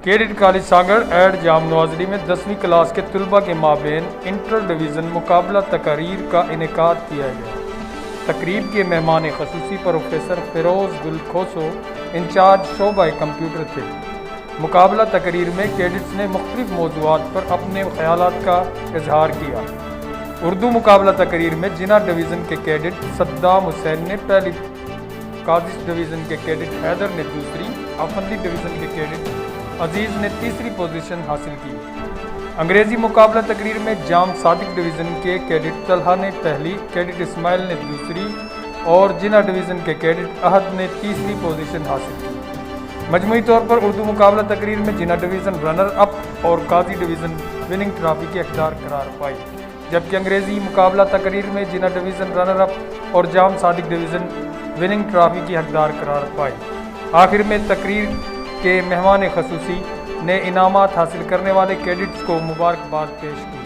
Cadet college सागर add जाम नवाजड़ी में 10वीं class के तलबा के माबेन इंटर डिवीज़न मुकाबला तकारीर का इनेकाद किया गया। तकरीब के मेहमान खसूसी प्रोफेसर फिरोज़ गुल खोसो इंचार्ज शोबा कंप्यूटर थे। मुकाबला तकरीर में कैडेट्स ने मुख्तलिफ मौज़ूआत पर अपने ख़यालात का इजहार किया। उर्दू मुकाबला तकरीर में जिना डिवीज़न के कैडेट सद्दाम हुसैन ने पहली, कादिश डिवीज़न के कैडेट हैदर ने दूसरी, अफंदी डिवीज़न के कैडेट अजीज़ ने तीसरी पोजीशन हासिल की। अंग्रेज़ी मुकाबला तकरीर में जाम सादिक डिवीज़न के कैडेट तलहा ने पहली, कैडेट इस्माइल ने दूसरी और जिना डिवीज़न के कैडेट अहद ने तीसरी पोजीशन हासिल की। मजमूई तौर पर उर्दू मुकाबला तकरीर में जिना डिवीज़न रनर अप और काजी डिवीज़न विनिंग ट्रॉफी के हकदार करार पाई, जबकि अंग्रेज़ी मुकाबला तकरीर में जिना डिवीज़न रनर अप और जाम सादिक डिवीज़न विनिंग ट्रॉफी की हकदार करार पाई। आखिर में तकरीर के मेहमान खसूसी ने इनामात हासिल करने वाले कैडेट्स को मुबारकबाद पेश की।